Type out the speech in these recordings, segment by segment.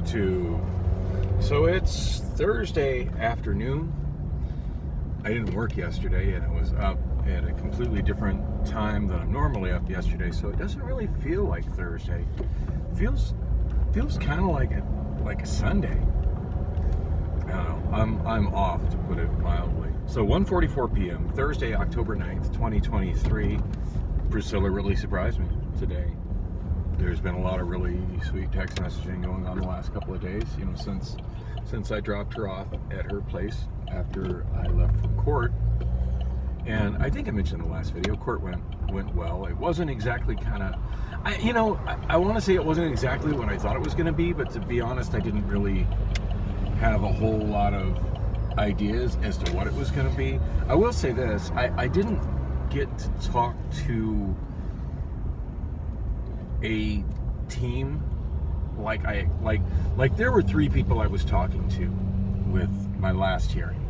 YouTube. So it's Thursday afternoon. I didn't work yesterday and I was up at a completely different time than I'm normally up yesterday, so it doesn't really feel like Thursday. It feels kind of like a Sunday. I don't know. I'm off, to put it mildly. So 1:44 p.m. Thursday, October 9th, 2023. Priscilla really surprised me today. There's been a lot of really sweet text messaging going on the last couple of days, since I dropped her off at her place after I left from court. And I think I mentioned in the last video, court went well. It wasn't exactly I want to say it wasn't exactly what I thought it was going to be, but to be honest, I didn't really have a whole lot of ideas as to what it was going to be. I will say this, I didn't get to talk to a team like there were 3 people I was talking to with my last hearing.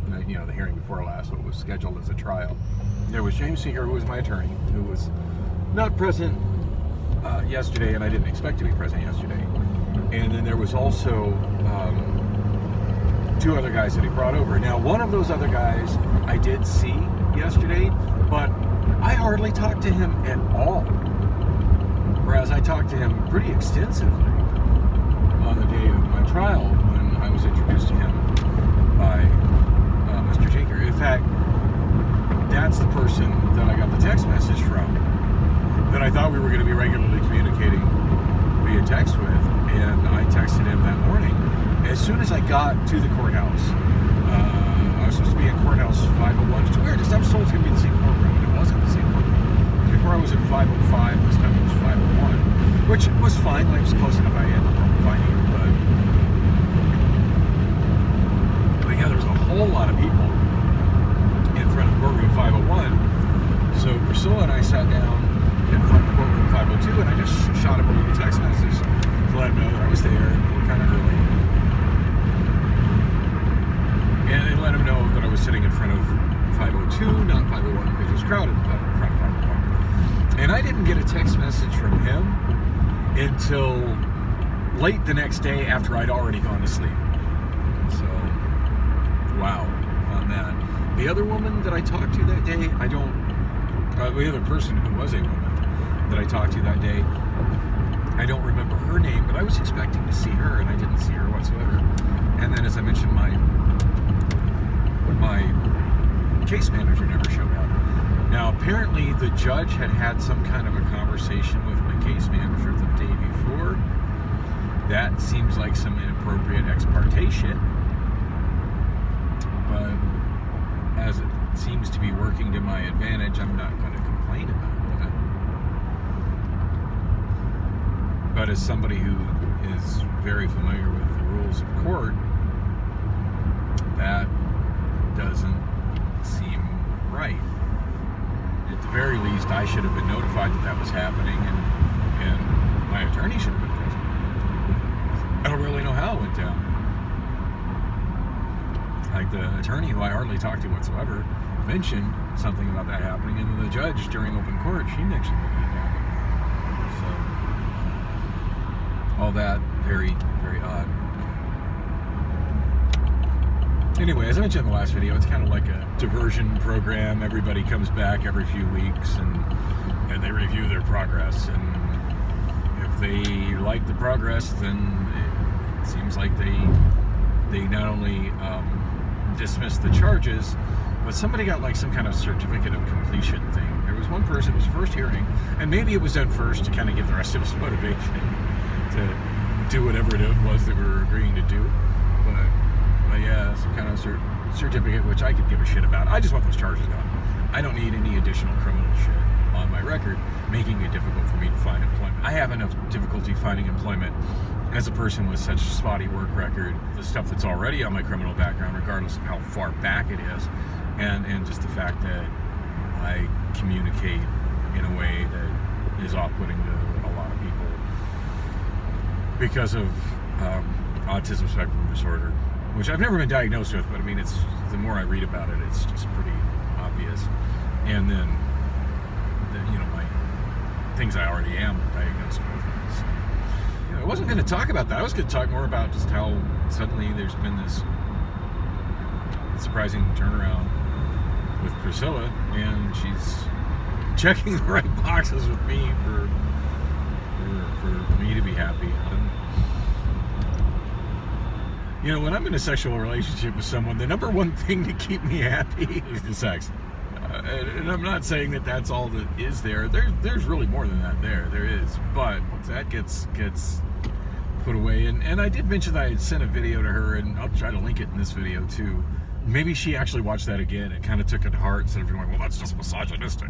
The hearing before last, what was scheduled as a trial. There was James Seeger, who was my attorney, who was not present yesterday, and I didn't expect to be present yesterday. And then there was also 2 other guys that he brought over. Now, one of those other guys I did see yesterday, but I hardly talked to him at all. Whereas I talked to him pretty extensively on the day of my trial when I was introduced to him by Mr. Tinker. In fact, that's the person that I got the text message from that I thought we were going to be regularly communicating via text with, and I texted him that morning. As soon as I got to the courthouse, I was supposed to be in courthouse 501. It's weird, I was told it was going to be the same courtroom, and it wasn't the same courtroom. Before I was at 505, this time it was 501, which was fine. Like, it was close enough. I had no problem finding it, but yeah, there was a whole lot of people in front of courtroom 501. So Priscilla and I sat down in front of courtroom 502, and I just shot him a little text message to let him know that I was there, and we were kind of early. And then let him know that I was sitting in front of 502, not 501, because it was crowded in front of 501. And I didn't get a text message from him until late the next day after I'd already gone to sleep. So, wow, on that. The other woman that I talked to that day, the other person who was a woman that I talked to that day, I don't remember her name, but I was expecting to see her, and I didn't see her whatsoever. And then, as I mentioned, my case manager never showed up. Now, apparently, the judge had some kind of a conversation with my case manager the day before. That seems like some inappropriate ex parte shit. But as it seems to be working to my advantage, I'm not going to complain about that. But as somebody who is very familiar with the rules of court, that doesn't seem right. At the very least, I should have been notified that was happening, and my attorney should have been present. I don't really know how it went down. Like, the attorney, who I hardly talked to whatsoever, mentioned something about that happening, and then the judge, during open court, she mentioned that it happened. So, all that, very, very odd. Anyway, as I mentioned in the last video, it's kind of like a diversion program. Everybody comes back every few weeks and they review their progress. And if they like the progress, then it seems like they not only dismiss the charges, but somebody got like some kind of certificate of completion thing. There was one person, it was first hearing, and maybe it was done first to kind of give the rest of us motivation to do whatever it was that we were agreeing to do. But yeah, some kind of certificate, which I could give a shit about. I just want those charges gone. I don't need any additional criminal shit on my record, making it difficult for me to find employment. I have enough difficulty finding employment as a person with such spotty work record, the stuff that's already on my criminal background, regardless of how far back it is, and just the fact that I communicate in a way that is off-putting to a lot of people because of autism spectrum disorder, which I've never been diagnosed with, but I mean, it's the more I read about it, it's just pretty obvious. And then, my things I already am diagnosed with. So, I wasn't going to talk about that. I was going to talk more about just how suddenly there's been this surprising turnaround with Priscilla, and she's checking the right boxes with me for me to be happy. You know, when I'm in a sexual relationship with someone, the number one thing to keep me happy is the sex. And I'm not saying that that's all that is there. There's really more than that there is. But that gets put away. And I did mention that I had sent a video to her, and I'll try to link it in this video too. Maybe she actually watched that again and kind of took it to heart instead of going, well, that's just misogynistic.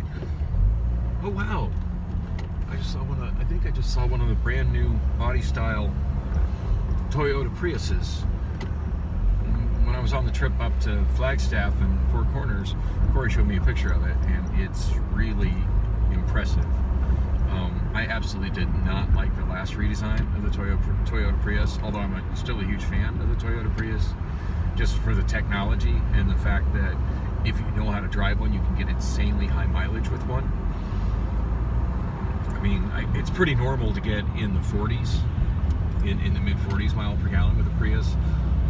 Oh, wow. I think I just saw one of the brand new body style Toyota Priuses. When I was on the trip up to Flagstaff and Four Corners, Corey showed me a picture of it, and it's really impressive. I absolutely did not like the last redesign of the Toyota Prius, although I'm still a huge fan of the Toyota Prius, just for the technology and the fact that if you know how to drive one, you can get insanely high mileage with one. I mean, it's pretty normal to get in the 40s, in the mid 40s mile per gallon with a Prius,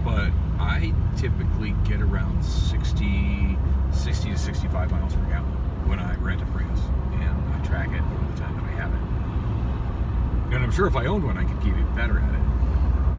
but I typically get around 60 to 65 miles per gallon when I rent a Prius, and I track it over the time that I have it. And I'm sure if I owned one, I could keep it better at it.